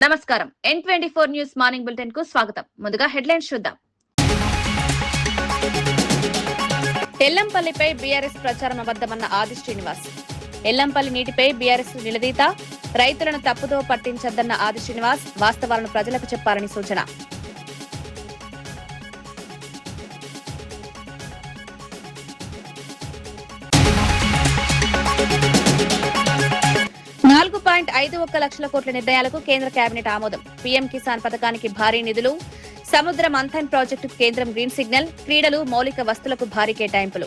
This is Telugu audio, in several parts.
నమస్కారం N24 న్యూస్ మార్నింగ్ బులెటిన్ కు స్వాగతం. ముందుగా హెడ్లైన్స్ చూద్దాం. ఎల్లంపల్లిపై బీఆర్ఎస్ ప్రచారం అబద్దమన్న ఆది శ్రీనివాస్. ఎల్లంపల్లి నీటిపై బీఆర్ఎస్ నిలదీత, రైతులను తప్పుదో పట్టించొద్దన్న ఆది శ్రీనివాస్ వాస్తవాలను ప్రజలకు చెప్పాలని సూచన. $4.51 లక్షల కోట్ల నిర్ణయాలకు కేంద్ర కేబినెట్ ఆమోదం. పీఎం కిసాన్ పథకానికి భారీ నిధులు, సముద్ర మంథన్ ప్రాజెక్టుకు కేంద్రం గ్రీన్ సిగ్నల్, క్రీడలు, మౌలిక వస్తువులకు భారీ కేటాయింపులు.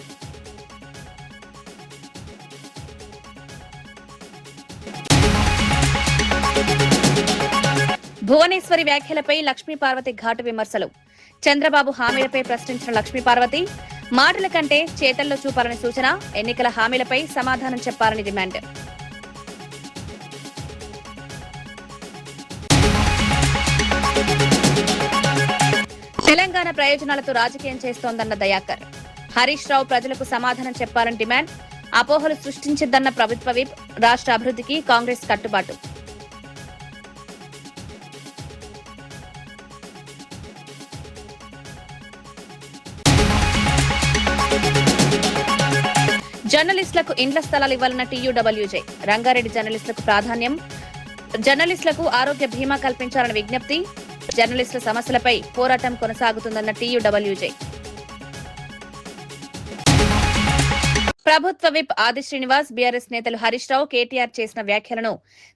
భువనేశ్వరి వ్యాఖ్యలపై లక్ష్మీపార్వతి ఘాటు విమర్శలు. చంద్రబాబు హామీలపై ప్రశ్నించిన లక్ష్మీపార్వతి, మాటల కంటే చేతల్లో చూపాలని సూచన. ఎన్నికల హామీలపై సమాధానం చెప్పాలని డిమాండ్. తెలంగాణ ప్రయోజనాలతో రాజకీయం చేస్తోందన్న దయాకర్. హరీష్ రావు ప్రజలకు సమాధానం చెప్పాలని డిమాండ్. అపోహలు సృష్టించద్దన్న ప్రభుత్వ విప్. రాష్ట్ర అభివృద్ధికి కాంగ్రెస్ కట్టుబాటు. జర్నలిస్టులకు ఇండ్ల స్థలాలు ఇవ్వాలన్న టీయూడబ్ల్యూజే. రంగారెడ్డి జర్నలిస్టులకు ప్రాధాన్యం. జర్నలిస్టులకు ఆరోగ్య బీమా కల్పించాలని విజ్ఞప్తి. జర్నలిస్టుల సమస్యలపై పోరాటం కొనసాగుతుందన్న టీయూడబ్ల్యూజే. ప్రభుత్వ విప్ ఆది శ్రీనివాస్, బీఆర్ఎస్ నేతలు హరీష్ రావు, కేటీఆర్ చేసిన వ్యాఖ్యలను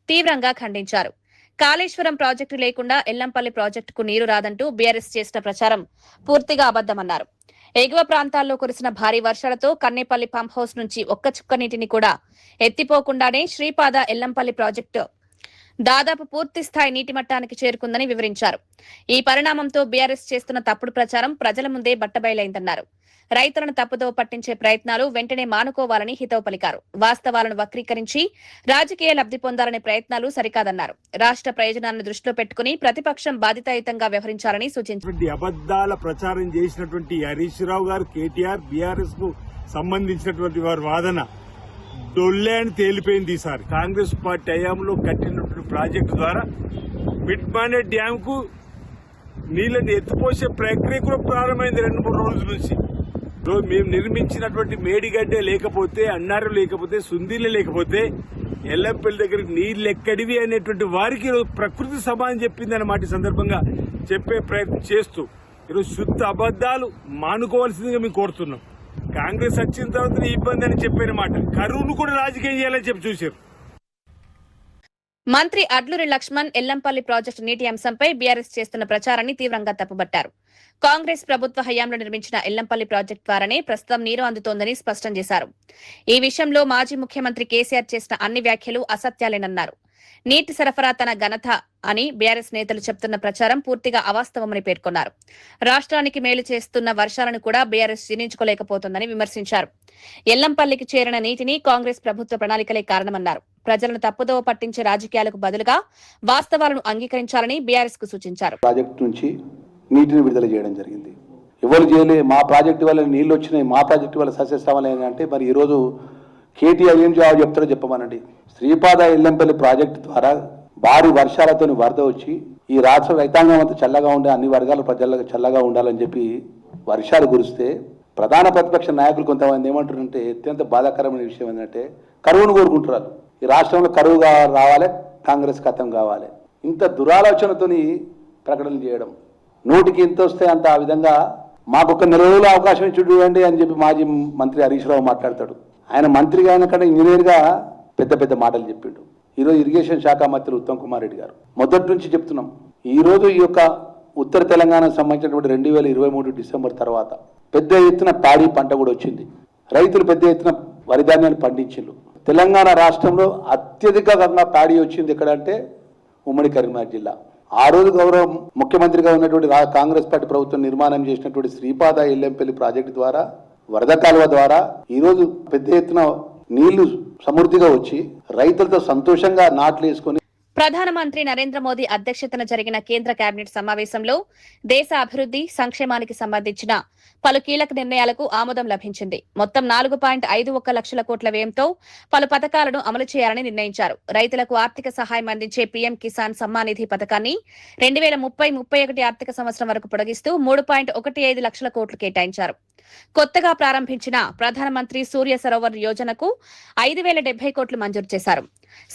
తీవ్రంగా ఖండించారు. కాళేశ్వరం ప్రాజెక్టు లేకుండా ఎల్లంపల్లి ప్రాజెక్టుకు నీరు రాదంటూ బీఆర్ఎస్ చేసిన ప్రచారం పూర్తిగా అబద్దమన్నారు. ఎగువ ప్రాంతాల్లో కురిసిన భారీ వర్షాలతో కన్నేపల్లి పంప్ హౌస్ నుంచి ఒక్క చుక్క నీటిని కూడా ఎత్తిపోకుండానే శ్రీపాద ఎల్లంపల్లి ప్రాజెక్టు దాదాపు పూర్తి స్థాయి నీటి మట్టానికి చేరుకుందని వివరించారు. ఈ పరిణామంతో బీఆర్ఎస్ చేస్తున్న తప్పుడు ప్రచారం ప్రజల ముందే బట్టబయలైందన్నారు. రైతులను తప్పుదో పట్టించే ప్రయత్నాలు వెంటనే మానుకోవాలని హితవు పలికారు. వాస్తవాలను వక్రీకరించి రాజకీయ లబ్ధి పొందాలనే ప్రయత్నాలు సరికాదన్నారు. రాష్ట్ర ప్రయోజనాలను దృష్టిలో పెట్టుకుని ప్రతిపక్షం బాధ్యతాయుతంగా వ్యవహరించాలని సూచించారు. అబద్దాల ప్రచారం చేసినటువంటి హరీష్ రావు గారు, కేటీఆర్, బీఆర్ఎస్ కు సంబంధించినటువంటి వారి వాదన డొల్లే అని తేలిపోయింది. ఈసారి కాంగ్రెస్ పార్టీ హయాంలో కట్టినటువంటి ప్రాజెక్టు ద్వారా మిడ్మానే డ్యామ్ కు నీళ్లను ఎత్తిపోసే ప్రక్రియ కూడా ప్రారంభమైంది 2-3 రోజుల నుంచి. మేము నిర్మించినటువంటి మేడిగడ్డే లేకపోతే, అన్నారం లేకపోతే, సుందీలే లేకపోతే ఎల్లంపల్లి దగ్గరికి నీళ్లు ఎక్కడివి అనేటువంటి వారికి ప్రకృతి సమానం చెప్పింది అన్నమాట. సందర్భంగా చెప్పే ప్రయత్నం చేస్తూ ఈరోజు శుద్ధ అబద్దాలు మానుకోవాల్సిందిగా మేము కోరుతున్నాం. కాంగ్రెస్ వచ్చిన తర్వాత ఇబ్బంది అని చెప్పిన మాట, కరువును కూడా రాజకీయం చేయాలని చెప్పి చూశారు. మంత్రి అడ్లూరి లక్ష్మణ్ ఎల్లంపల్లి ప్రాజెక్టు నీటి అంశంపై బీఆర్ఎస్ చేస్తున్న ప్రచారాన్ని తీవ్రంగా తప్పుబట్టారు. కాంగ్రెస్ ప్రభుత్వ హయాంలో నిర్మించిన ఎల్లంపల్లి ప్రాజెక్టు ద్వారానే ప్రస్తుతం నీరు అందుతోందని స్పష్టం చేశారు. ఈ విషయంలో మాజీ ముఖ్యమంత్రి కేసీఆర్ చేసిన అన్ని వ్యాఖ్యలు అసత్యాలేనన్నారు. నీటి సరఫరా తన ఘనత అని బీఆర్ఎస్ నేతలు చెప్తున్న ప్రచారం పూర్తిగా అవాస్తవమని పేర్కొన్నారు. రాష్ట్రానికి మేలు చేస్తున్న వర్షాలను కూడా బీఆర్ఎస్ జీర్ణించుకోలేకపోతోందని విమర్శించారు. ఎల్లంపల్లికి చేరిన నీటిని కాంగ్రెస్ ప్రభుత్వ ప్రణాళికలే కారణమన్నారు. ప్రజలను తప్పుదోవ పట్టించే రాజకీయాలకు బదులుగా వాస్తవాలను అంగీకరించాలని బీఆర్ఎస్ కు సూచించారు. ప్రాజెక్టు నుంచి నీటిని విడుదల చేయడం జరిగింది. ఎవరు చేయలే, మా ప్రాజెక్టు వల్ల నీళ్లు వచ్చినాయి, మా ప్రాజెక్టు వల్ల సస్యశ్యామలైన అంటే మరి ఈరోజు కేటీఆర్ ఏం జవాబు చెప్తారో చెప్పమనండి. శ్రీపాద ఎల్లంపల్లి ప్రాజెక్టు ద్వారా భారీ వర్షాలతో వరద వచ్చి ఈ రాష్ట్ర రైతాంగం అంతా చల్లగా ఉండే, అన్ని వర్గాల ప్రజలకు చల్లగా ఉండాలని చెప్పి వర్షాలు కురిస్తే ప్రధాన ప్రతిపక్ష నాయకులు కొంతమంది ఏమంటారంటే అత్యంత బాధాకరమైన విషయం ఏంటంటే కరువును కోరుకుంటున్నారు. ఈ రాష్ట్రంలో కరువుగా రావాలి, కాంగ్రెస్ ఖతం కావాలి. ఇంత దురాలోచనతోని ప్రకటనలు చేయడం, నోటికి ఎంత వస్తే అంత ఆ విధంగా మాకు ఒక 4 రోజుల అవకాశం ఇచ్చి చూడండి అని చెప్పి మాజీ మంత్రి హరీష్ రావు మాట్లాడతాడు. ఆయన మంత్రిగా అయిన కంటే ఇంజనీర్గా పెద్ద పెద్ద మాటలు చెప్పిండు. ఈరోజు ఇరిగేషన్ శాఖ మంత్రి ఉత్తమ్ కుమార్ రెడ్డి గారు మొదటి నుంచి చెప్తున్నాం, ఈరోజు ఈ యొక్క ఉత్తర తెలంగాణకు సంబంధించినటువంటి 2023 డిసెంబర్ తర్వాత పెద్ద ఎత్తున ప్యాడీ పంట కూడా వచ్చింది. రైతులు పెద్ద ఎత్తున వరి ధాన్యాన్ని పండించిండ్రు. తెలంగాణ రాష్ట్రంలో అత్యధికంగా ప్యాడీ వచ్చింది ఎక్కడంటే ఉమ్మడి కరీంనగర్ జిల్లా. ఆ రోజు గౌరవ ముఖ్యమంత్రిగా ఉన్నటువంటి కాంగ్రెస్ పార్టీ ప్రభుత్వం నిర్మాణం చేసినటువంటి శ్రీపాద ఎల్లంపల్లి ప్రాజెక్టు ద్వారా, వరద కాలువ ద్వారా ఈరోజు పెద్ద ఎత్తున నీళ్లు సమృద్ధిగా వచ్చి రైతులతో సంతోషంగా నాట్లు వేసుకొని ప్రధానమంత్రి నరేంద్ర మోదీ అధ్యక్షతన జరిగిన కేంద్ర కేబినెట్ సమావేశంలో దేశ అభివృద్ది సంక్షేమానికి సంబంధించిన పలు కీలక నిర్ణయాలకు ఆమోదం లభించింది. మొత్తం 4.51 లక్షల కోట్ల వ్యయంతో పలు పథకాలను అమలు చేయాలని నిర్ణయించారు. రైతులకు ఆర్థిక సహాయం అందించే పీఎం కిసాన్ సమ్మాన్ నిధి పథకాన్ని 2030-31 ఆర్థిక సంవత్సరం వరకు పొడిగిస్తూ 3.15 లక్షల కోట్లు కేటాయించారు. కొత్తగా ప్రారంభించిన ప్రధానమంత్రి సూర్య సరోవర్ యోజనకు 5,070 కోట్లు మంజూరు చేశారు.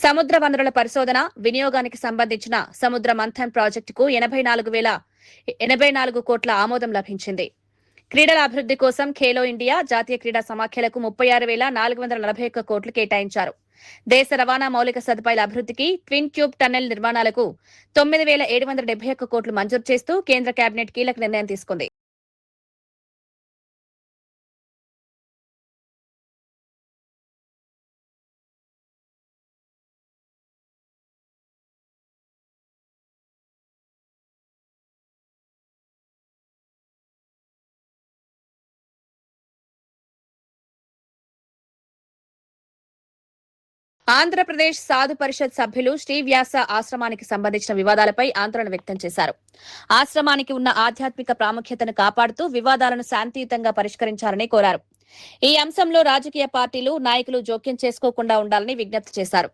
సముద్ర వనరుల పరిశోధన వినియోగానికి సంబంధించిన సముద్ర మంథన్ ప్రాజెక్టుకు 84 కోట్ల ఆమోదం లభించింది. క్రీడల అభివృద్ది కోసం ఖేలో ఇండియా జాతీయ క్రీడా సమాఖ్యలకు 36,441 కోట్లు కేటాయించారు. దేశ రవాణా మౌలిక సదుపాయాల అభివృద్దికి ట్విన్ ట్యూబ్ టన్నెల్ నిర్మాణాలకు 9,771 కోట్లు మంజూరు చేస్తూ కేంద్ర కేబినెట్ కీలక నిర్ణయం తీసుకుంది. ఆంధ్రప్రదేశ్ సాధు పరిషత్ సభ్యులు శ్రీవ్యాస ఆశ్రమానికి సంబంధించిన వివాదాలపై ఆందోళన వ్యక్తం చేశారు. ఆశ్రమానికి ఉన్న ఆధ్యాత్మిక ప్రాముఖ్యతను కాపాడుతూ వివాదాలను శాంతియుతంగా పరిష్కరించాలని కోరారు. ఈ అంశంలో రాజకీయ పార్టీలు నాయకులు జోక్యం చేసుకోకుండా ఉండాలని విజ్ఞప్తి చేశారు.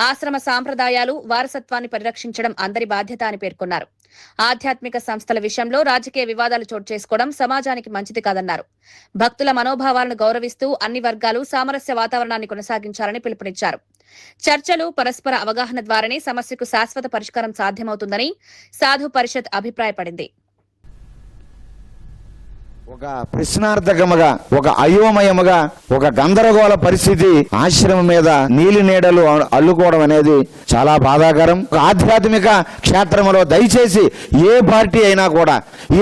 ఆశ్రమ సాంప్రదాయాలు వారసత్వాన్ని పరిరక్షించడం అందరి బాధ్యత అని పేర్కొన్నారు. ఆధ్యాత్మిక సంస్థల విషయంలో రాజకీయ వివాదాలు చోటు చేసుకోవడం సమాజానికి మంచిది కాదన్నారు. భక్తుల మనోభావాలను గౌరవిస్తూ అన్ని వర్గాలు సామరస్య వాతావరణాన్ని కొనసాగించాలని పిలుపునిచ్చారు. చర్చలు పరస్పర అవగాహన ద్వారానే సమస్యకు శాశ్వత పరిష్కారం సాధ్యమవుతుందని సాధు పరిషత్ అభిప్రాయపడింది. ఒక ప్రశ్నార్థకముగా, ఒక అయోమయముగా, ఒక గందరగోళ పరిస్థితి ఆశ్రమం మీద నీలి నీడలు అల్లుకోవడం అనేది చాలా బాధాకరం. ఒక ఆధ్యాత్మిక క్షేత్రంలో దయచేసి ఏ పార్టీ అయినా కూడా,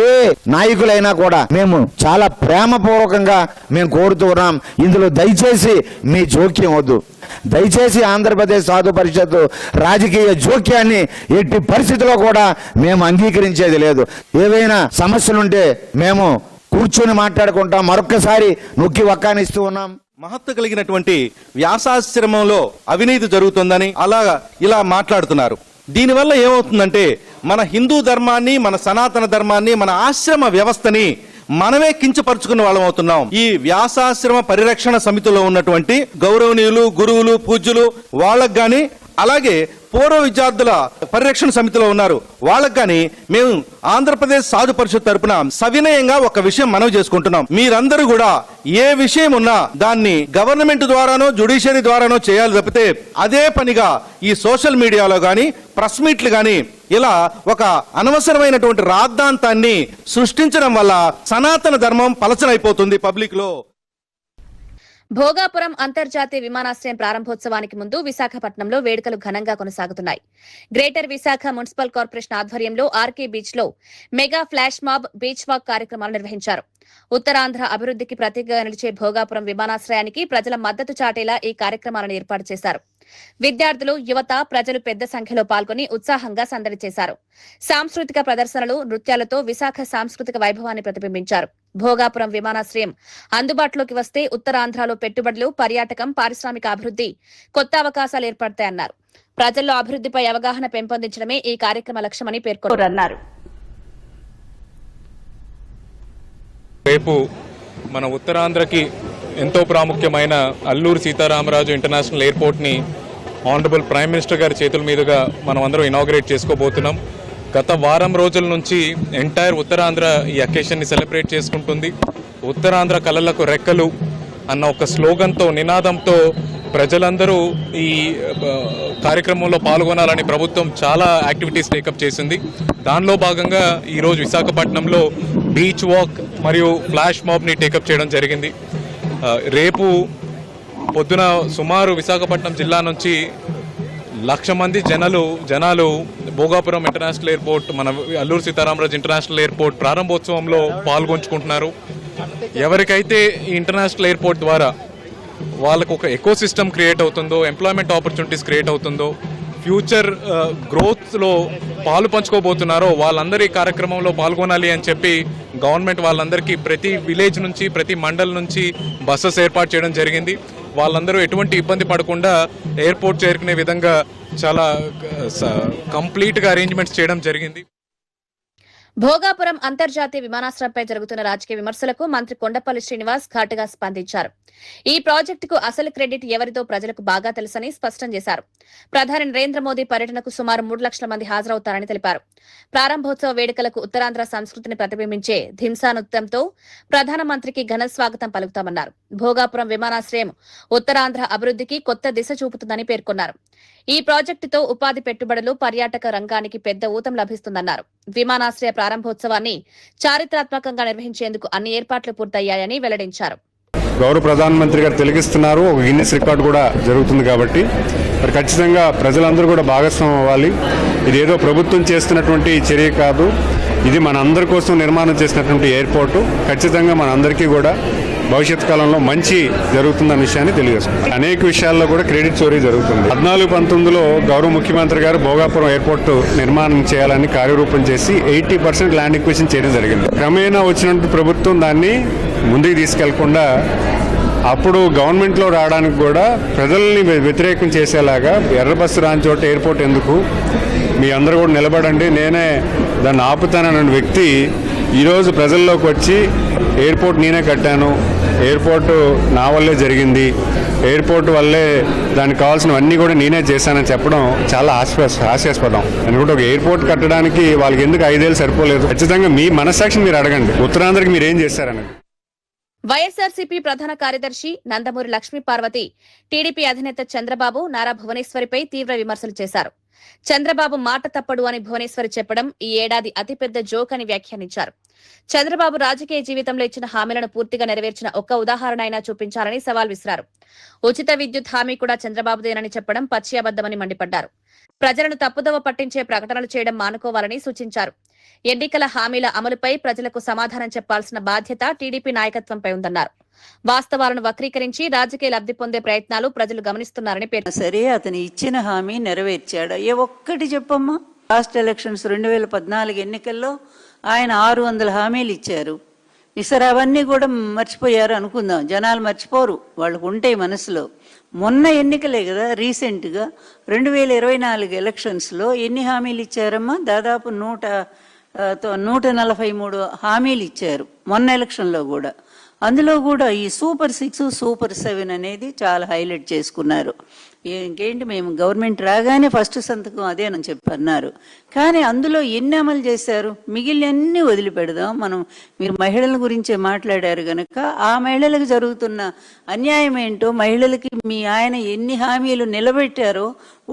ఏ నాయకులైనా కూడా మేము చాలా ప్రేమపూర్వకంగా మేము కోరుతూ ఉన్నాం. ఇందులో దయచేసి మీ జోక్యం వద్దు. దయచేసి ఆంధ్రప్రదేశ్ సాధు పరిషత్తు రాజకీయ జోక్యాన్ని ఎట్టి పరిస్థితిలో కూడా మేము అంగీకరించేది లేదు. ఏవైనా సమస్యలుంటే మేము కూర్చొని మాట్లాడుకుంటాం. మరొక్కసారి నొక్కి వక్కానిస్తూ ఉన్నాం. మహత్తు కలిగినటువంటి వ్యాసాశ్రమంలో అవినీతి జరుగుతుందని ఇలా మాట్లాడుతున్నారు. దీనివల్ల ఏమవుతుందంటే మన హిందూ ధర్మాన్ని, మన సనాతన ధర్మాన్ని, మన ఆశ్రమ వ్యవస్థని మనమే కించపరుచుకున్న వాళ్ళం అవుతున్నాం. ఈ వ్యాసాశ్రమ పరిరక్షణ సమితిలో ఉన్నటువంటి గౌరవనీయులు, గురువులు, పూజ్యులు వాళ్ళకు గాని, అలాగే పూర్వ విద్యార్థుల పరిరక్షణ సమితిలో ఉన్నారు వాళ్ళకు కానీ మేము ఆంధ్రప్రదేశ్ సాధు పరిషత్ తరపున సవినయంగా ఒక విషయం మనవి చేసుకుంటున్నాం. మీరందరూ కూడా ఏ విషయం ఉన్నా దాన్ని గవర్నమెంట్ ద్వారానో జ్యుడిషియరీ ద్వారానో చేయాలి తప్పితే అదే పనిగా ఈ సోషల్ మీడియాలో గాని, ప్రెస్ మీట్లు గాని ఇలా ఒక అనవసరమైనటువంటి రాద్ధాంతాన్ని సృష్టించడం వల్ల సనాతన ధర్మం పలచనైపోతుంది పబ్లిక్ లో. భోగాపురం అంతర్జాతీయ విమానాశ్రయం ప్రారంభోత్సవానికి ముందు విశాఖపట్నంలో వేడుకలు ఘనంగా కొనసాగుతున్నాయి. గ్రేటర్ విశాఖ మున్సిపల్ కార్పొరేషన్ ఆధ్వర్యంలో ఆర్కే బీచ్ లో mega flash mob, beach walk కార్యక్రమాలు నిర్వహించారు. ఉత్తరాంధ్ర అభివృద్ధికి ప్రతీకగా నిలిచే భోగాపురం విమానాశ్రయానికి ప్రజల మద్దతు చాటేలా ఈ కార్యక్రమాలను ఏర్పాటు చేశారు. విద్యార్థులు, యువత, ప్రజలు పెద్ద సంఖ్యలో పాల్గొని ఉత్సాహంగా సందడి చేశారు. సాంస్కృతిక ప్రదర్శనలు, నృత్యాలతో విశాఖ సాంస్కృతిక వైభవాన్ని ప్రతిబింబించారు. భోగాపురం విమానాశ్రయం అందుబాటులోకి వస్తే ఉత్తరాంధ్రలో పెట్టుబడులు, పర్యాటకం, పారిశ్రామిక అభివృద్ధి, కొత్త అవకాశాలు ఏర్పడతాయన్నారు. ప్రజల్లో అభివృద్ధిపై అవగాహన పెంపొందించడమే ఈ కార్యక్రమ లక్ష్యమని పేర్కొన్నారు. రేపు మన ఉత్తరాంధ్రకి ఎంతో ప్రాముఖ్యమైన అల్లూరు సీతారామరాజు ఇంటర్నేషనల్ ఎయిర్పోర్ట్ని ఆనరబుల్ ప్రైమ్ మినిస్టర్ గారి చేతుల మీదుగా మనం అందరం ఇనాగ్రేట్ చేసుకోబోతున్నాం. గత వారం రోజుల నుంచి ఎంటైర్ ఉత్తరాంధ్ర ఈ అకేషన్ని సెలబ్రేట్ చేసుకుంటుంది. ఉత్తరాంధ్ర కళలకు రెక్కలు అన్న ఒక స్లోగన్తో, నినాదంతో ప్రజలందరూ ఈ కార్యక్రమంలో పాల్గొనాలని ప్రభుత్వం చాలా యాక్టివిటీస్ టేకప్ చేసింది. దానిలో భాగంగా ఈరోజు విశాఖపట్నంలో బీచ్ వాక్ మరియు ఫ్లాష్ మాబ్ని టేకప్ చేయడం జరిగింది. రేపు పొద్దున సుమారు విశాఖపట్నం జిల్లా నుంచి 1,00,000 మంది జనాలు భోగాపురం ఇంటర్నేషనల్ ఎయిర్పోర్ట్, మన అల్లూరు సీతారామరాజు ఇంటర్నేషనల్ ఎయిర్పోర్ట్ ప్రారంభోత్సవంలో పాల్గొంచుకుంటున్నారు. ఎవరికైతే ఈ ఇంటర్నేషనల్ ఎయిర్పోర్ట్ ద్వారా వాళ్ళకు ఒక ఎకో సిస్టమ్ క్రియేట్ అవుతుందో, ఎంప్లాయ్మెంట్ ఆపర్చునిటీస్ క్రియేట్ అవుతుందో, ఫ్యూచర్ గ్రోత్లో పాలు పంచుకోబోతున్నారో వాళ్ళందరూ ఈ కార్యక్రమంలో పాల్గొనాలి అని చెప్పి గవర్నమెంట్ వాళ్ళందరికీ ప్రతి విలేజ్ నుంచి, ప్రతి మండల్ నుంచి బస్సెస్ ఏర్పాటు చేయడం జరిగింది. వాళ్ళందరూ ఎటువంటి ఇబ్బంది పడకుండా ఎయిర్పోర్ట్ చేరుకునే విధంగా చాలా కంప్లీట్గా అరేంజ్మెంట్స్ చేయడం జరిగింది. భోగాపురం అంతర్జాతీయ విమానాశ్రయంపై జరుగుతున్న రాజకీయ విమర్శలకు మంత్రి కొండపల్లి శ్రీనివాస్ ఘాటుగా స్పందించారు. ఈ ప్రాజెక్టుకు అసలు క్రెడిట్ ఎవరిదో ప్రజలకు బాగా తెలుసని స్పష్టం చేశారు. ప్రధాని నరేంద్ర మోదీ పర్యటనకు సుమారు 3 లక్షల మంది హాజరవుతారని తెలిపారు. ప్రారంభోత్సవ వేడుకలకు ఉత్తరాంధ్ర సంస్కృతిని ప్రతిబింబించే ధింసా నృత్యంతో ప్రధానమంత్రికి ఘన స్వాగతం పలుకుతామన్నారు. భోగాపురం విమానాశ్రయం ఉత్తరాంధ్ర అభివృద్ధికి కొత్త దిశ చూపుతుందని పేర్కొన్నారు. ఈ ప్రాజెక్టుతో ఉపాధి పెట్టుబడులు, పర్యాటక రంగానికి పెద్ద ఊతం లభిస్తుందన్నారు. విమానాశ్రయ ప్రారంభోత్సవాన్ని చారిత్రాత్మకంగా నిర్వహించేందుకు అన్ని ఏర్పాట్లు పూర్తయ్యాయని వెల్లడించారు. గౌరవ ప్రధానమంత్రి గారు తిలకిస్తున్నారు. ఒక గిన్నెస్ రికార్డు కూడా జరుగుతుంది కాబట్టి మరి ఖచ్చితంగా ప్రజలందరూ కూడా భాగస్వామ్యం అవ్వాలి. ఇది ఏదో ప్రభుత్వం చేస్తున్నటువంటి చర్య కాదు, ఇది మన అందరి కోసం నిర్మాణం చేసినటువంటి ఎయిర్పోర్టు. ఖచ్చితంగా మన అందరికీ కూడా భవిష్యత్ కాలంలో మంచి జరుగుతుందన్న విషయాన్ని తెలియజేస్తుంది. అనేక విషయాల్లో కూడా క్రెడిట్ చోరీ జరుగుతుంది. 14-19లో గౌరవ ముఖ్యమంత్రి గారు భోగాపురం ఎయిర్పోర్ట్ నిర్మాణం చేయాలని కార్యరూపం చేసి 80% ల్యాండ్ ఎక్విజిషన్ చేయడం జరిగింది. క్రమేణా వచ్చినటువంటి ప్రభుత్వం దాన్ని ముందుకు తీసుకెళ్లకుండా అప్పుడు గవర్నమెంట్లో రావడానికి కూడా ప్రజల్ని వ్యతిరేకం చేసేలాగా ఎర్ర బస్సు రాని చోట ఎయిర్పోర్ట్ ఎందుకు, మీ అందరూ కూడా నిలబడండి, నేనే దాన్ని ఆపుతానన్న వ్యక్తి ఈరోజు ప్రజల్లోకి వచ్చి ఎయిర్పోర్ట్ నేనే కట్టాను, ఎయిర్పోర్టు నా వల్లే జరిగింది, ఎయిర్పోర్ట్ వల్లే దానికి కావాల్సినవన్నీ కూడా నేనే చేశానని చెప్పడం చాలా హాస్యాస్పదం. ఎందుకంటే ఒక ఎయిర్పోర్ట్ కట్టడానికి వాళ్ళకి ఎందుకు 5 ఏళ్ళు సరిపోలేదు? ఖచ్చితంగా మీ మనస్సాక్షిని మీరు అడగండి, ఉత్తరాంధ్రకి మీరు ఏం చేశారనేది. వైఎస్ఆర్సీపీ ప్రధాన కార్యదర్శి నందమూరి లక్ష్మీ పార్వతి టీడీపీ అధినేత చంద్రబాబు, నారా భువనేశ్వరిపై తీవ్ర విమర్శలు చేశారు. చంద్రబాబు మాట తప్పడు అని భువనేశ్వరి చెప్పడం ఈ ఏడాది అతిపెద్ద జోక్ అని వ్యాఖ్యానించారు. చంద్రబాబు రాజకీయ జీవితంలో ఇచ్చిన హామీలను పూర్తిగా నెరవేర్చిన ఒక్క ఉదాహరణ అయినా చూపించాలని సవాల్ విసిరారు. ఉచిత విద్యుత్ హామీ కూడా చంద్రబాబుదేనని చెప్పడం పచ్చి అబద్దమని మండిపడ్డారు. ప్రజలను తప్పుదోవ పట్టించే ప్రకటనలు చేయడం మానుకోవాలని సూచించారు. ఎన్నికల హామీల అమలుపై ప్రజలకు సమాధానం చెప్పాల్సిన బాధ్యత టీడీపీ నాయకత్వంపై ఉందన్నారు. వాస్తవాలను వక్రీకరించి రాజకీయ లబ్ధి పొందే ప్రయత్నాలు ప్రజలు గమనిస్తున్నారని పేర్కొన్నారు. సరే, అతను ఇచ్చిన హామీ నెరవేర్చాడు. ఏ ఒక్కటి చెప్పమ్మా. లాస్ట్ ఎలక్షన్స్ 2014 ఎన్నికల్లో ఆయన 600 హామీలు ఇచ్చారు. ఈసారి అవన్నీ కూడా మర్చిపోయారు అనుకుందాం. జనాలు మర్చిపోరు, వాళ్ళకు ఉంటాయి మనసులో. మొన్న ఎన్నికలే కదా రీసెంట్గా 2024 ఎలక్షన్స్లో ఎన్ని హామీలు ఇచ్చారమ్మా? దాదాపు 143 హామీలు ఇచ్చారు మొన్న ఎలక్షన్లో కూడా. అందులో కూడా ఈ సూపర్ 6, సూపర్ 7 అనేది చాలా హైలైట్ చేసుకున్నారు. ఇంకేంటి, మేము గవర్నమెంట్ రాగానే ఫస్ట్ సంతకం అదేనని చెప్పన్నారు. కానీ అందులో ఎన్ని అమలు చేశారు? మిగిలినన్నీ వదిలిపెడదాం మనం. మీరు మహిళల గురించే మాట్లాడారు కనుక ఆ మహిళలకు జరుగుతున్న అన్యాయం ఏంటో, మహిళలకి మీ ఆయన ఎన్ని హామీలు నిలబెట్టారో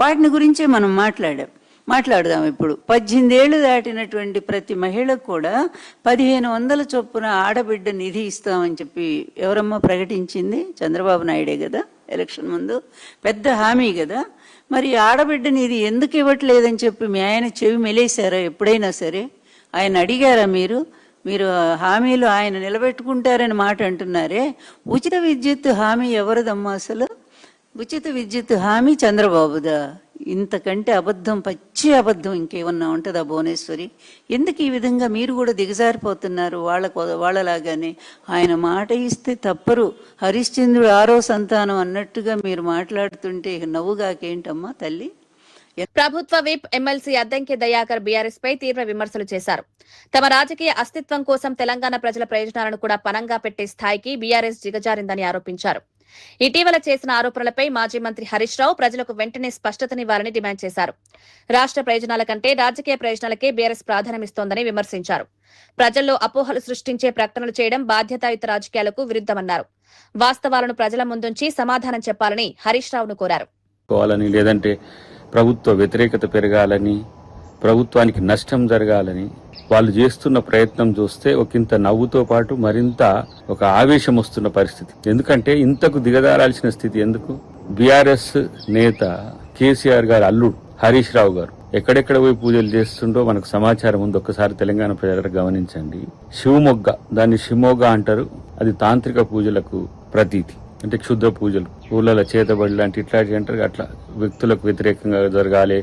వాటిని గురించే మనం మాట్లాడదాం. ఇప్పుడు 18 ఏళ్లు దాటినటువంటి ప్రతి మహిళకు కూడా 1500 చొప్పున ఆడబిడ్డ నిధి ఇస్తామని చెప్పి ఎవరమ్మా ప్రకటించింది? చంద్రబాబు నాయుడే కదా ఎలక్షన్ ముందు. పెద్ద హామీ కదా. మరి ఆడబిడ్డ నిధి ఎందుకు ఇవ్వట్లేదని చెప్పి మీ ఆయన చెవి మెలేశారా ఎప్పుడైనా సరే? ఆయన అడిగారా మీరు హామీలు ఆయన నిలబెట్టుకుంటారని మాట అంటున్నారే. ఉచిత విద్యుత్ హామీ ఎవరిదమ్మా అసలు? ఉచిత విద్యుత్ హామీ చంద్రబాబుదా? ఇంతకంటే అబద్ధం, పచ్చి అబద్ధం ఇంకేమన్నా ఉంటుందా భువనేశ్వరి? ఎందుకు ఈ విధంగా మీరు కూడా దిగజారిపోతున్నారు వాళ్ళలాగానే? ఆయన మాట ఇస్తే తప్పరు. హరిశ్చంద్రుడు 6వ సంతానం అన్నట్టుగా మీరు మాట్లాడుతుంటే నవ్వుగాకేంటమ్మా తల్లి? ప్రభుత్వ విప్ ఎమ్మెల్సీ అద్దంకి దయాకర్ బీఆర్ఎస్ పై తీవ్ర విమర్శలు చేశారు. తమ రాజకీయ అస్తిత్వం కోసం తెలంగాణ ప్రజల ప్రయోజనాలను కూడా పణంగా పెట్టే స్థాయికి బీఆర్ఎస్ దిగజారిందని ఆరోపించారు. ఇటీవల చేసిన ఆరోపణలపై మాజీ మంత్రి హరీష్ రావు ప్రజలకు వెంటనే స్పష్టతనివ్వాలని డిమాండ్ చేశారు. రాష్ట్ర ప్రయోజనాల కంటే రాజకీయ ప్రయోజనాలకే బీఆర్ఎస్ ప్రాధాన్యమిస్తోందని విమర్శించారు. ప్రజల్లో అపోహలు సృష్టించే ప్రకటనలు చేయడం బాధ్యతాయుత రాజకీయాలకు విరుద్ధమన్నారు. వాస్తవాలను ప్రజల ముందుంచి సమాధానం చెప్పాలని హరీష్ రావును కోరారు. లేదంటే ప్రభుత్వ వ్యతిరేకత పెరగాలని, ప్రభుత్వానికి నష్టం జరగాలని వాళ్ళు చేస్తున్న ప్రయత్నం చూస్తే ఒకంత నవ్వుతో పాటు మరింత ఒక ఆవేశం వస్తున్న పరిస్థితి. ఎందుకంటే ఇంతకు దిగజారాల్సిన స్థితి ఎందుకు? బీఆర్ఎస్ నేత కేసీఆర్ గారు అల్లుడు హరీష్ రావు గారు ఎక్కడెక్కడ పోయి పూజలు చేస్తుండో మనకు సమాచారం ఉంది. ఒక్కసారి తెలంగాణ ప్రజలకు గమనించండి. శివమొగ్గ, దాన్ని షిమోగ అంటారు. అది తాంత్రిక పూజలకు ప్రతీతి. అంటే క్షుద్ర పూజలు, ఊళ్ళలో చేతబడి లాంటి ఇట్లాంటి అంటారు. అట్లా వ్యక్తులకు వ్యతిరేకంగా జరగాలి,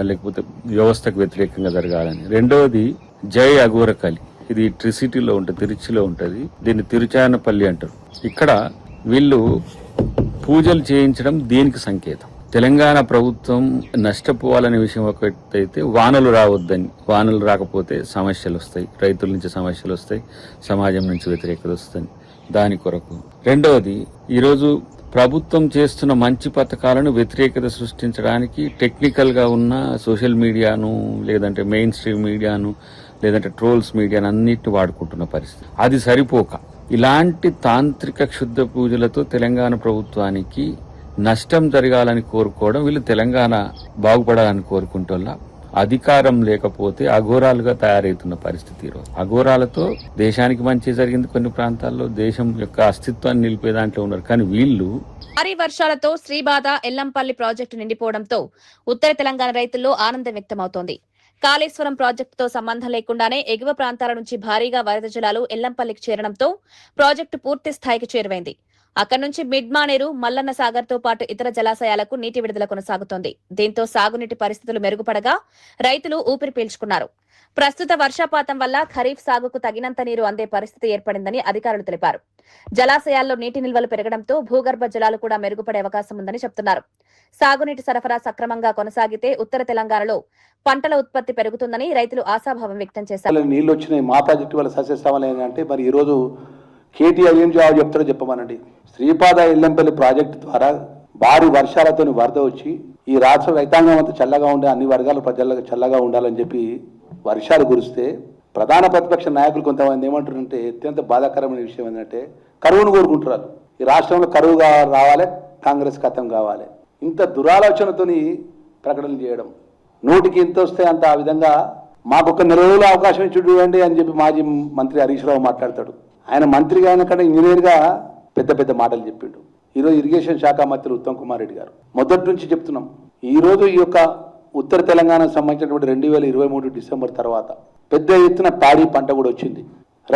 లేకపోతే వ్యవస్థకు వ్యతిరేకంగా జరగాలని. రెండవది జై అఘోరకలి, ఇది ట్రిసిటీలో ఉంటుంది, తిరుచిలో ఉంటుంది. దీన్ని తిరుచానపల్లి అంటారు. ఇక్కడ వీళ్ళు పూజలు చేయించడం దేనికి సంకేతం? తెలంగాణ ప్రభుత్వం నష్టపోవాలనే విషయం ఒకటైతే వానలు రావద్దని, వానలు రాకపోతే సమస్యలు వస్తాయి, రైతుల నుంచి సమస్యలు వస్తాయి, సమాజం నుంచి వ్యతిరేకత వస్తుంది, దాని కొరకు. రెండవది, ఈరోజు ప్రభుత్వం చేస్తున్న మంచి పథకాలను వ్యతిరేకత సృష్టించడానికి టెక్నికల్ గా ఉన్న సోషల్ మీడియాను, లేదంటే మెయిన్ స్ట్రీమ్ మీడియాను, లేదంటే ట్రోల్స్ మీడియాను అన్నిటిని వాడుకుంటున్న పరిస్థితి. అది సరిపోక ఇలాంటి తాంత్రిక క్షుద్ర పూజలతో తెలంగాణ ప్రభుత్వానికి నష్టం జరగాలని కోరుకోవడం, వీళ్ళు తెలంగాణ బాగుపడాలని కోరుకుంటోళ్ళ అధికారం లేకపోతే అఘోరాలుగా తయారవుతున్న పరిస్థితి. ఈరోజు అఘోరాలతో దేశానికి మంచి జరిగింది, కొన్ని ప్రాంతాల్లో దేశం యొక్క అస్తిత్వాన్ని నిలిపే దాంట్లో ఉన్నారు. కానీ వీళ్ళు భారీ వర్షాలతో శ్రీబాద ఎల్లంపల్లి ప్రాజెక్టు నిండిపోవడంతో ఉత్తర తెలంగాణ రైతుల్లో ఆనందం వ్యక్తమవుతోంది. కాళేశ్వరం ప్రాజెక్టుతో సంబంధం లేకుండానే ఎగువ ప్రాంతాల నుంచి భారీగా వరద జలాలు ఎల్లంపల్లికి చేరడంతో ప్రాజెక్టు పూర్తి స్థాయికి చేరువైంది. అక్కడి నుంచి మిడ్మానేరు, మల్లన్న సాగర్ తో పాటు ఇతర జలాశయాలకు నీటి విడుదల కొనసాగుతోంది. దీంతో సాగునీటి పరిస్థితులు మెరుగుపడగా రైతులు ఊపిరి పీల్చుకున్నారు. ప్రస్తుత వర్షపాతం వల్ల ఖరీఫ్ సాగుకు తగినంత నీరు అందే పరిస్థితి ఏర్పడిందని అధికారులు తెలిపారు. జలాశయాల్లో నీటి నిల్వలు పెరగడంతో భూగర్భ జలాలు కూడా మెరుగుపడే అవకాశం ఉందని చెబుతున్నారు. సాగునీటి సరఫరా సక్రమంగా కొనసాగితే ఉత్తర తెలంగాణలో పంటల ఉత్పత్తి పెరుగుతుందని రైతులు ఆశాభావం వ్యక్తం చేశారు. నీళ్లు వచ్చినాయి, మా ప్రాజెక్టు వల్ల సస్యశ్యామలం ఏంటంటే మరి ఈరోజు కేటీఆర్ ఏం జవాబు చెప్తారో చెప్పమనండి. శ్రీపాద ఎల్లంపల్లి ప్రాజెక్టు ద్వారా భారీ వర్షాలతో వరద వచ్చి ఈ రాష్ట్ర రైతాంగం అంతా చల్లగా ఉండే, అన్ని వర్గాల ప్రజలకు చల్లగా ఉండాలని చెప్పి వర్షాలు కురిస్తే ప్రధాన ప్రతిపక్ష నాయకులు కొంతమంది ఏమంటారంటే అత్యంత బాధాకరమైన విషయం ఏంటంటే కరువును కోరుకుంటున్నారు. ఈ రాష్ట్రంలో కరువు రావాలి, కాంగ్రెస్ ఖతం కావాలి. ఇంత దురాలోచనతోని ప్రకటనలు చేయడం, నోటికి ఎంత వస్తే అంత ఆ విధంగా మాకు ఒక నెల రోజుల అవకాశం ఇచ్చి చూడండి అని చెప్పి మాజీ మంత్రి హరీష్ రావు మాట్లాడతాడు. ఆయన మంత్రిగా అయిన కంటే ఇంజనీర్గా పెద్ద పెద్ద మాటలు చెప్పిండు. ఈరోజు ఇరిగేషన్ శాఖ మంత్రి ఉత్తమ్ కుమార్ రెడ్డి గారు మొదటి నుంచి చెప్తున్నాం, ఈరోజు ఈ యొక్క ఉత్తర తెలంగాణకు సంబంధించినటువంటి 2023 డిసెంబర్ తర్వాత పెద్ద ఎత్తున తాడి పంట కూడా వచ్చింది.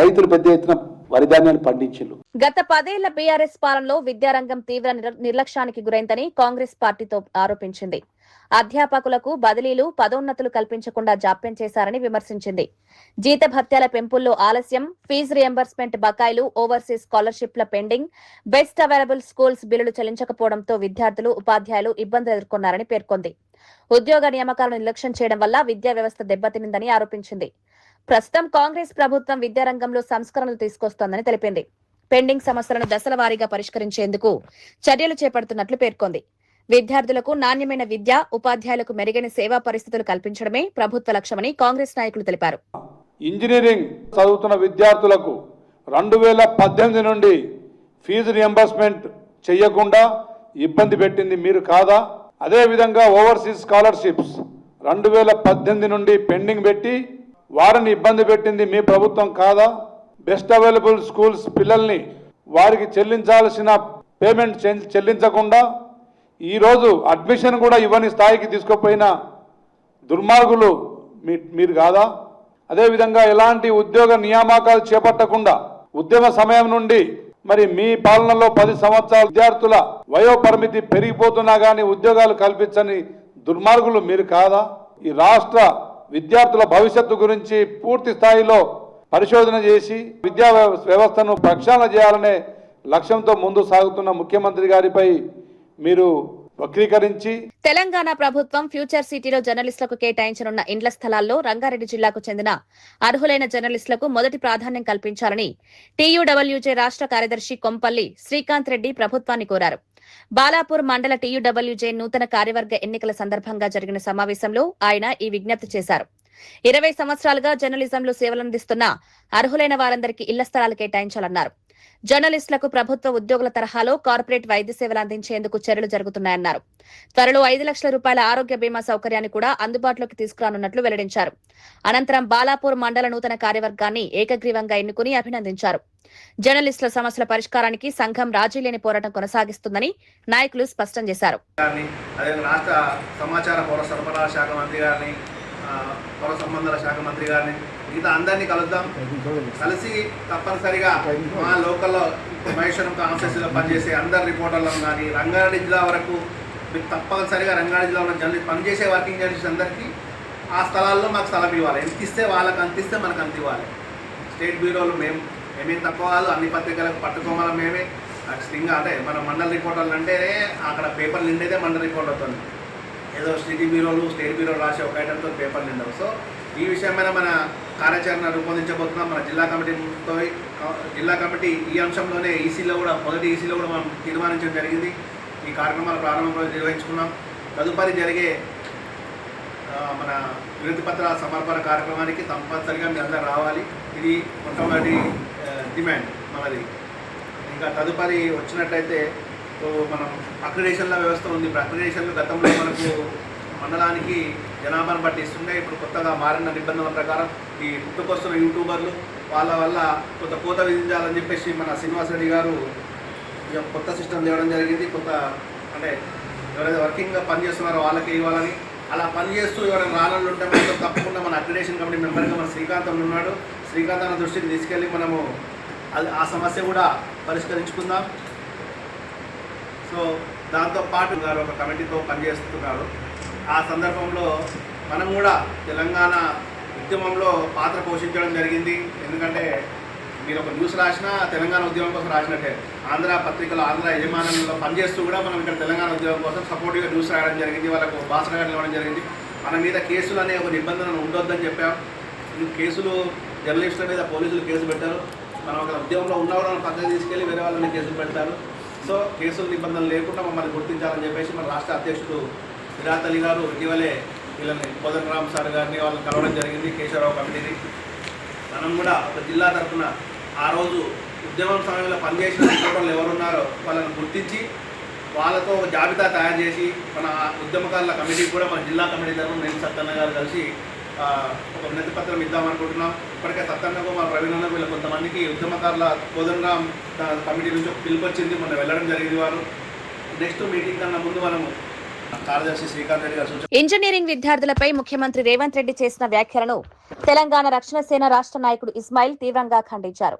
రైతులు పెద్ద ఎత్తున వరి ధాన్యాన్ని పండించారు. గత 10 ఏళ్ల బీఆర్ఎస్ పాలనలో విద్యారంగం తీవ్ర నిర్లక్ష్యానికి గురైందని కాంగ్రెస్ పార్టీతో ఆరోపించింది. అధ్యాపకులకు బదిలీలు, పదోన్నతులు కల్పించకుండా జాప్యం చేశారని విమర్శించింది. జీతభత్యాల పెంపుల్లో ఆలస్యం, ఫీజు రియంబర్స్మెంట్ బకాయిలు, ఓవర్సీస్ స్కాలర్షిప్ల పెండింగ్, బెస్ట్ అవైలబుల్ స్కూల్స్ బిల్లులు చెల్లించకపోవడంతో విద్యార్థులు, ఉపాధ్యాయులు ఇబ్బందులు ఎదుర్కొన్నారని పేర్కొంది. ఉద్యోగ నియామకాలను నిర్లక్ష్యం చేయడం వల్ల విద్యా వ్యవస్థ దెబ్బతినిందని ఆరోపించింది. ప్రస్తుతం కాంగ్రెస్ ప్రభుత్వం విద్యారంగంలో సంస్కరణలు తీసుకొస్తోందని తెలిపింది. పెండింగ్ సమస్యలను దశల వారీగా పరిష్కరించేందుకు చర్యలు చేపడుతున్నట్లు పేర్కొంది. విద్యార్థులకు నాణ్యమైన విద్య, ఉపాధ్యాయులకు మెరుగైన సేవా పరిస్థితులు కల్పించడమే ప్రభుత్వ లక్ష్యమని కాంగ్రెస్ నాయకులు తెలిపారు. ఇంజనీరింగ్ చదువుతున్న విద్యార్థులకు 2018 నుండి ఫీజు రియంబర్స్మెంట్ చేయకుండా ఇబ్బంది పెట్టింది మీరు కాదా? అదేవిధంగా ఓవర్సీస్ స్కాలర్షిప్స్ 2018 నుండి పెండింగ్ పెట్టి వారిని ఇబ్బంది పెట్టింది మీ ప్రభుత్వం కాదా? బెస్ట్ అవైలబుల్ స్కూల్స్ పిల్లల్ని వారికి చెల్లించాల్సిన పేమెంట్ చెల్లించకుండా ఈరోజు అడ్మిషన్ కూడా ఇవ్వని స్థాయికి తీసుకుపోయిన దుర్మార్గులు మీరు కాదా? అదేవిధంగా ఎలాంటి ఉద్యోగ నియామకాలు చేపట్టకుండా ఉద్యమ సమయం నుండి మరి మీ పాలనలో 10 సంవత్సరాల విద్యార్థుల వయో పరిమితి పెరిగిపోతున్నా కానీ ఉద్యోగాలు కల్పించని దుర్మార్గులు మీరు కాదా? ఈ రాష్ట్ర విద్యార్థుల భవిష్యత్తు గురించి పూర్తి స్థాయిలో పరిశోధన చేసి విద్యా వ్యవస్థను ప్రక్షాళన చేయాలనే లక్ష్యంతో ముందు సాగుతున్న ముఖ్యమంత్రి గారిపై మీరు వక్రీకరించి తెలంగాణ ప్రభుత్వం ఫ్యూచర్ సిటీలో జర్నలిస్టులకు కేటాయించనున్న ఇండ్ల స్థలాల్లో రంగారెడ్డి జిల్లాకు చెందిన అర్హులైన జర్నలిస్టులకు మొదటి ప్రాధాన్యం కల్పించాలని టీయూడబ్ల్యూజే రాష్ట్ర కార్యదర్శి కొంపల్లి శ్రీకాంత్ రెడ్డి ప్రభుత్వాన్ని కోరారు. బాలాపూర్ మండల టీయూడబ్ల్యూజే నూతన కార్యవర్గ ఎన్నికల సందర్భంగా జరిగిన సమావేశంలో ఆయన ఈ విజ్ఞప్తి చేశారు. 20 సంవత్సరాలుగా జర్నలిజంలో సేవలందిస్తున్న అర్హులైన వారందరికీ ఇళ్ల స్థలాలు కేటాయించాలన్నారు. జర్నలిస్టులకు ప్రభుత్వ ఉద్యోగుల తరహాలో కార్పొరేట్ వైద్య సేవలు అందించేందుకు చర్యలు జరుగుతున్నాయన్నారు. త్వరలో 5 లక్షల రూపాయల ఆరోగ్య బీమా సౌకర్యాన్ని కూడా అందుబాటులోకి తీసుకురానున్నట్లు వెల్లడించారు. అనంతరం బాలాపూర్ మండల నూతన కార్యవర్గాన్ని ఏకగ్రీవంగా ఎన్నుకుని అభినందించారు. జర్నలిస్టుల సమస్యల పరిష్కారానికి సంఘం రాజీ లేని పోరాటం కొనసాగిస్తుందని నాయకులు స్పష్టం చేశారు. రాష్ట్ర సమాచార పౌర సరఫరాల శాఖ మంత్రి గారిని, పౌర సంబంధాల శాఖ మంత్రి గారిని, మిగతా అందరినీ కలుద్దాం. కలిసి తప్పనిసరిగా మా లోకల్లో మహేశ్వరం కాన్స్టిట్యూన్సీలో పనిచేసే అందరు రిపోర్టర్లను కానీ రంగారెడ్డి జిల్లా వరకు మీకు తప్పనిసరిగా రంగారెడ్డి జిల్లాలో జర్నలిస్ట్ పనిచేసే వర్కింగ్ జర్నలిస్ట్ అందరికీ ఆ స్థలాల్లో మాకు స్థలం ఇవ్వాలి. ఎంత ఇస్తే వాళ్ళకి అంత ఇస్తే మనకు అంత ఇవ్వాలి. స్టేట్ బ్యూరోలు మేమేం తక్కువ కాదు, అన్ని పత్రికలకు పట్టుకోమని మేమే ఖచ్చితంగా అంటే మన మండల రిపోర్టర్లు అంటేనే అక్కడ పేపర్లు నిండేదే మండల రిపోర్టర్తో, ఏదో సిటీ బ్యూరోలు స్టేట్ బ్యూరోలు రాసే ఒక ఐటమ్తో పేపర్లు నిండవు. సో ఈ విషయం మీద మన కార్యాచరణ రూపొందించబోతున్నాం. మన జిల్లా కమిటీ ఈ అంశంలోనే ఈసీలో కూడా మొదటి ఈసీలో కూడా మనం తీర్మానించడం జరిగింది. ఈ కార్యక్రమాల ప్రారంభంలో నిర్వహించుకున్నాం. తదుపరి జరిగే మన వినతి పత్ర సమర్పణ కార్యక్రమానికి తప్పనిసరిగా మీరు అందరూ రావాలి. ఇది మొట్టమొదటి డిమాండ్ మనది. ఇంకా తదుపరి వచ్చినట్లయితే మనం అక్రిడేషన్ల వ్యవస్థ ఉంది. ఇప్పుడు అక్రిడేషన్లు గతంలో మనకు మండలానికి జనాభాను బట్టి ఇస్తుండే, ఇప్పుడు కొత్తగా మారిన నిబంధనల ప్రకారం ఈ పుట్టుకొస్తున్న యూట్యూబర్లు వాళ్ళ వల్ల కొంత కోత విధించాలని చెప్పేసి మన శ్రీనివాస్ రెడ్డి గారు కొత్త సిస్టమ్ తేవడం జరిగింది. కొత్త అంటే ఎవరైతే వర్కింగ్గా పనిచేస్తున్నారో వాళ్ళకి ఇవ్వాలని, అలా పనిచేస్తూ ఎవరైనా రాళ్ళు ఉంటే మాత్రం తప్పకుండా మన అక్రిడేషన్ కమిటీ మెంబర్గా మన శ్రీకాంత్ ఉన్నాడు. శ్రీకాంత్ అన్న దృష్టికి తీసుకెళ్ళి మనము ఆ సమస్య కూడా పరిష్కరించుకుందాం. సో దాంతోపాటు గారు ఒక కమిటీతో పనిచేస్తున్నారు. ఆ సందర్భంలో మనం కూడా తెలంగాణ ఉద్యమంలో పాత్ర పోషించడం జరిగింది. ఎందుకంటే మీరు ఒక న్యూస్ రాసినా తెలంగాణ ఉద్యమం కోసం రాసినట్టే. ఆంధ్ర పత్రికలో ఆంధ్ర యజమానంలో పనిచేస్తూ కూడా మనం ఇక్కడ తెలంగాణ ఉద్యమం కోసం సపోర్టివ్గా న్యూస్ రాయడం జరిగింది. వాళ్ళకు భాషగా నిలవడం జరిగింది. మన మీద కేసులు అనే ఒక నిబంధనను ఉండొద్దని చెప్పాం. ఈ కేసులు జర్నలిస్టుల మీద పోలీసులు కేసు పెట్టారు. మనం ఒక ఉద్యమంలో ఉన్న కూడా పక్కన తీసుకెళ్ళి వేరే వాళ్ళని కేసులు పెడతారు. సో కేసుల నిబంధనలు లేకుండా మమ్మల్ని గుర్తించాలని చెప్పేసి మన రాష్ట్ర అధ్యక్షుడు విరాట్ అలీ గారు ఇటీవలే వీళ్ళని కోదండ రామ్ సార్ గారిని వాళ్ళని కలవడం జరిగింది, కేశవరావు కమిటీని. మనం కూడా ఒక జిల్లా తరఫున ఆ రోజు ఉద్యమం సమయంలో పనిచేసిన రిపోర్టర్లు ఎవరున్నారో వాళ్ళని గుర్తించి వాళ్ళతో ఒక జాబితా తయారు చేసి మన ఉద్యమకారుల కమిటీకి కూడా మన జిల్లా కమిటీ తరఫున నేను సత్తన్న గారు కలిసి ఒక వినతి పత్రం ఇద్దామనుకుంటున్నాం. ఇప్పటికే సత్తన్నకు మా ప్రవీణ వీళ్ళ కొంతమందికి ఉద్యమకారుల కోదండ రామ్ కమిటీ నుంచి ఒక పిలుపు వచ్చింది, మొన్న వెళ్ళడం జరిగింది. వారు నెక్స్ట్ మీటింగ్ కన్నా ముందు మనము కార్యదర్శి శ్రీకాంత్ రెడ్డి గారు ఇంజనీరింగ్ విద్యార్థులపై ముఖ్యమంత్రి రేవంత్ రెడ్డి చేసిన వ్యాఖ్యలను తెలంగాణ రక్షణ సేన రాష్ట్ర నాయకుడు ఇస్మాయిల్ తీవ్రంగా ఖండించారు.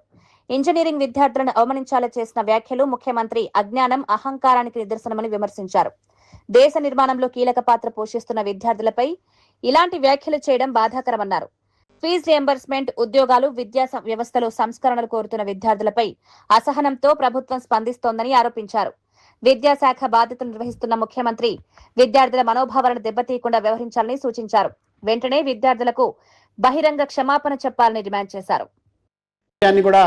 ఇంజనీరింగ్ విద్యార్థులను అవమానించాలని చేసిన వ్యాఖ్యలు ముఖ్యమంత్రి అజ్ఞానం, అహంకారానికి నిదర్శనమని విమర్శించారు. దేశ నిర్మాణంలో కీలక పాత్ర పోషిస్తున్న విద్యార్థులపై ఇలాంటి వ్యాఖ్యలు చేయడం బాధాకరమన్నారు. ఫీజు రియంబర్స్మెంట్, ఉద్యోగాలు, విద్యా వ్యవస్థలో సంస్కరణలు కోరుతున్న విద్యార్థులపై అసహనంతో ప్రభుత్వం స్పందిస్తోందని ఆరోపించారు. విద్యాశాఖ బాధ్యతలు నిర్వహిస్తున్న ముఖ్యమంత్రి విద్యార్థుల మనోభావాలను దెబ్బతీయకుండా వ్యవహరించాలని సూచించారు. వెంటనే విద్యార్థులకు బహిరంగ క్షమాపణ చెప్పాలని డిమాండ్ చేశారు. కూడా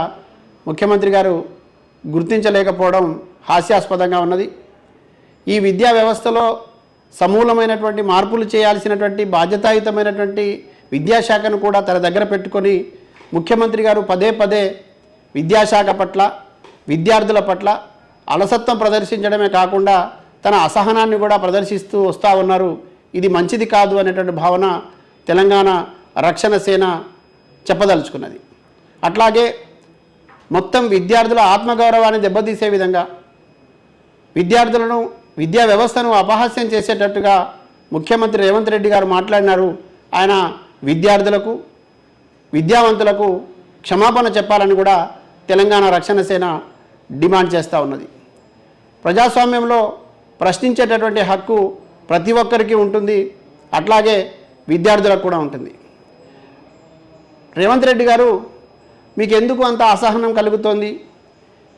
ముఖ్యమంత్రి గారు గుర్తించలేకపోవడం హాస్యాస్పదంగా ఉన్నది. ఈ విద్యా వ్యవస్థలో సమూలమైనటువంటి మార్పులు చేయాల్సినటువంటి బాధ్యతాయుతమైనటువంటి విద్యాశాఖను కూడా తన దగ్గర పెట్టుకొని ముఖ్యమంత్రి గారు పదే పదే విద్యాశాఖ పట్ల, విద్యార్థుల పట్ల అలసత్వం ప్రదర్శించడమే కాకుండా తన అసహనాన్ని కూడా ప్రదర్శిస్తూ వస్తూ ఉన్నారు. ఇది మంచిది కాదు అనేటువంటి భావన తెలంగాణ రక్షణ సేన చెప్పదలుచుకున్నది. అట్లాగే మొత్తం విద్యార్థుల ఆత్మగౌరవాన్ని దెబ్బతీసే విధంగా విద్యార్థులను, విద్యా వ్యవస్థను అపహాస్యం చేసేటట్టుగా ముఖ్యమంత్రి రేవంత్ రెడ్డి గారు మాట్లాడినారు. ఆయన విద్యార్థులకు, విద్యావంతులకు క్షమాపణ చెప్పాలని కూడా తెలంగాణ రక్షణ సేన డిమాండ్ చేస్తూ ఉన్నది. ప్రజాస్వామ్యంలో ప్రశ్నించేటటువంటి హక్కు ప్రతి ఒక్కరికి ఉంటుంది, అట్లాగే విద్యార్థులకు కూడా ఉంటుంది. రేవంత్ రెడ్డి గారు, మీకు ఎందుకు అంత అసహనం కలుగుతోంది?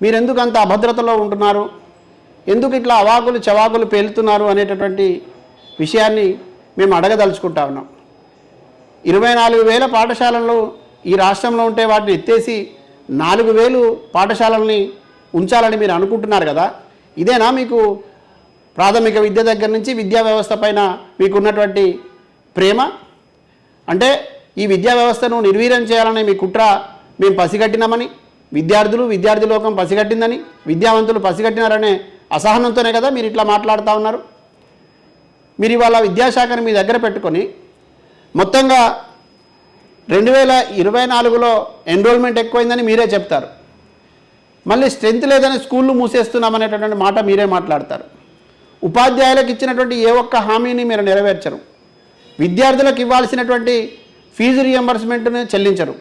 మీరెందుకు అంత అభద్రతలో ఉంటున్నారు? ఎందుకు ఇట్లా అవాకులు చవాకులు పేలుతున్నారు అనేటటువంటి విషయాన్ని మేము అడగదలుచుకుంటా ఉన్నాం. 24,000 పాఠశాలలు ఈ రాష్ట్రంలో ఉంటే వాటిని ఎత్తేసి 4,000 పాఠశాలల్ని ఉంచాలని మీరు అనుకుంటున్నారు కదా. ఇదేనా మీకు ప్రాథమిక విద్య దగ్గర నుంచి విద్యా వ్యవస్థ పైన మీకున్నటువంటి ప్రేమ? అంటే ఈ విద్యా వ్యవస్థను నిర్వీర్యం చేయాలనే మీ కుట్ర మేము పసిగట్టినామని, విద్యార్థులు, విద్యార్థి లోకం పసిగట్టిందని, విద్యావంతులు పసిగట్టినారనే అసహనంతోనే కదా మీరు ఇట్లా మాట్లాడుతూ ఉన్నారు. మీరు ఇవాళ విద్యాశాఖను మీ దగ్గర పెట్టుకొని మొత్తంగా 2024లో ఎన్రోల్మెంట్ ఎక్కువైందని మీరే చెప్తారు. మళ్ళీ స్ట్రెంత్ లేదని స్కూళ్ళు మూసేస్తున్నామనేటటువంటి మాట మీరే మాట్లాడతారు. ఉపాధ్యాయులకు ఇచ్చినటువంటి ఏ ఒక్క హామీని మీరు నెరవేర్చరు. విద్యార్థులకు ఇవ్వాల్సినటువంటి ఫీజు రియంబర్స్మెంట్ను చెల్లించరు.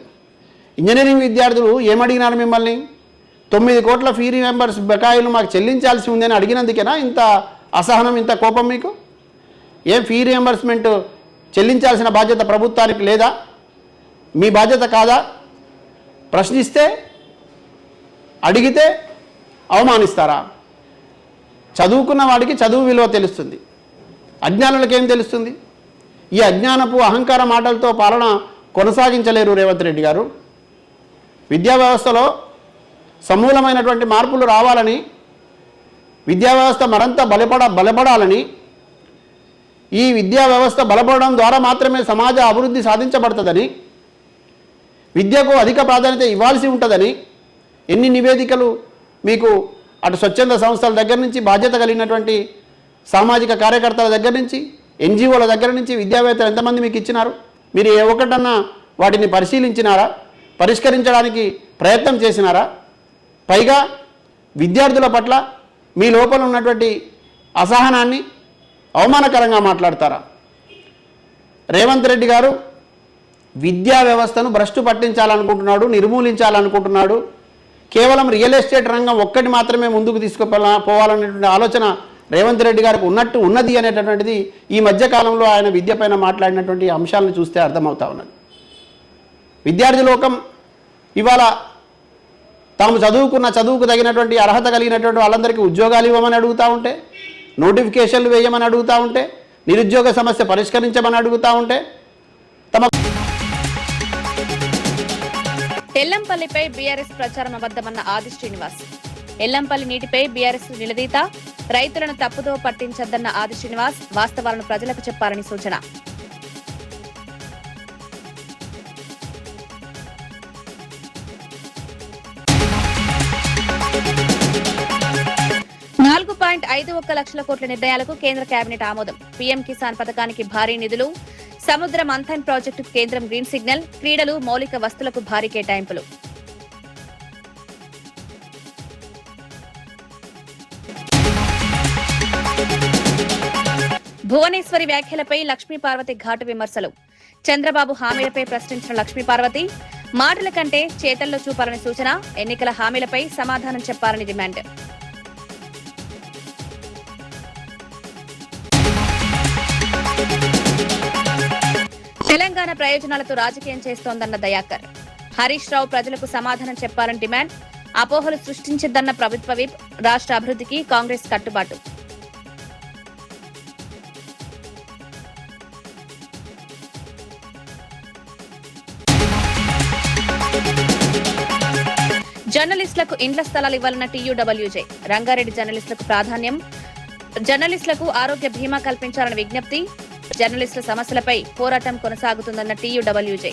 ఇంజనీరింగ్ విద్యార్థులు ఏమడిగినారు మిమ్మల్ని? 9 కోట్ల ఫీ రియంబర్స్ బకాయిలు మాకు చెల్లించాల్సి ఉందని అడిగినందుకేనా ఇంత అసహనం, ఇంత కోపం మీకు? ఏం ఫీ రియంబర్స్మెంట్ చెల్లించాల్సిన బాధ్యత ప్రభుత్వానికి లేదా? మీ బాధ్యత కాదా? ప్రశ్నిస్తే, అడిగితే అవమానిస్తారా? చదువుకున్న వాడికి చదువు విలువ తెలుస్తుంది, అజ్ఞానులకు ఏం తెలుస్తుంది? ఈ అజ్ఞానపు అహంకార మాటలతో పాలన కొనసాగించలేరు రేవంత్ రెడ్డి గారు. విద్యా వ్యవస్థలో సమూలమైనటువంటి మార్పులు రావాలని, విద్యా వ్యవస్థ మరింత బలపడాలని, ఈ విద్యా వ్యవస్థ బలపడడం ద్వారా మాత్రమే సమాజ అభివృద్ధి సాధించబడుతుందని, విద్యకు అధిక ప్రాధాన్యత ఇవ్వాల్సి ఉంటుందని ఎన్ని నివేదికలు మీకు అటు స్వచ్ఛంద సంస్థల దగ్గర నుంచి, బాధ్యత కలిగినటువంటి సామాజిక కార్యకర్తల దగ్గర నుంచి, ఎన్జిఓల దగ్గర నుంచి విద్యావేత్తలు ఎంతమంది మీకు ఇచ్చినారు? మీరు ఏ ఒక్కటన్నా వాటిని పరిశీలించినారా? పరిష్కరించడానికి ప్రయత్నం చేసినారా? పైగా విద్యార్థుల పట్ల మీ లోపల ఉన్నటువంటి అసహనాన్ని అవమానకరంగా మాట్లాడతారా? రేవంత్ రెడ్డి గారు విద్యా వ్యవస్థను భ్రష్టు పట్టించాలనుకుంటున్నాడు, నిర్మూలించాలనుకుంటున్నాడు. కేవలం రియల్ ఎస్టేట్ రంగం ఒక్కటి మాత్రమే ముందుకు తీసుకుపోవాలనేటువంటి ఆలోచన రేవంత్ రెడ్డి గారికి ఉన్నది అనేటటువంటిది ఈ మధ్యకాలంలో ఆయన విద్య పైన మాట్లాడినటువంటి అంశాలను చూస్తే అర్థమవుతా ఉన్నది. విద్యార్థి లోకం ఇవాళ తాము చదువుకు తగినటువంటి అర్హత కలిగినటువంటి వాళ్ళందరికీ ఉద్యోగాలు ఇవ్వమని అడుగుతూ ఉంటే, నోటిఫికేషన్లు వేయమని అడుగుతూ ఉంటే, నిరుద్యోగ సమస్య పరిష్కరించమని అడుగుతూ ఉంటే, ఎల్లంపల్లిపై బీఆర్ఎస్ ప్రచారం అబద్దమన్న ఆది శ్రీనివాస్. ఎల్లంపల్లి నీటిపై బీఆర్ఎస్ నిలదీత, రైతులను తప్పుదో పట్టించద్దన్న ఆది శ్రీనివాస్ వాస్తవాలను ప్రజలకు చెప్పాలని సూచన. లక్షల కోట్ల నిర్ణయాలకు కేంద్ర కేబినెట్ ఆమోదం. పీఎం కిసాన్ పథకానికి భారీ నిధులు, సముద్ర మంథన్ ప్రాజెక్టుకు కేంద్రం గ్రీన్ సిగ్నల్, క్రీడలు, మౌలిక వస్తువులకు భారీ కేటాయింపులు. భువనేశ్వరి వ్యాఖ్యలపై లక్ష్మీపార్వతి ఘాటు విమర్శలు. చంద్రబాబు హామీలపై ప్రశ్నించిన లక్ష్మీపార్వతి, మాటల కంటే చేతల్లో చూపాలని సూచన, ఎన్నికల హామీలపై సమాధానం చెప్పాలని డిమాండ్. తెలంగాణ ప్రయోజనాలతో రాజకీయం చేస్తోందన్న దయాకర్. హరీష్ రావు ప్రజలకు సమాధానం చెప్పాలని డిమాండ్. అపోహలు సృష్టించద్దన్న ప్రభుత్వ విప్. రాష్ట్ర అభివృద్ధికి కాంగ్రెస్ కట్టుబాటు. జర్నలిస్టులకు ఇండ్ల స్థలాలు ఇవ్వాలన్న టీయూడబ్ల్యూజే. రంగారెడ్డి జర్నలిస్టులకు ప్రాధాన్యం. జర్నలిస్టులకు ఆరోగ్య బీమా కల్పించాలని విజ్ఞప్తి. జర్నలిస్టుల సమస్యలపై పోరాటం కొనసాగుతుందన్న టీయూడబ్ల్యూజే.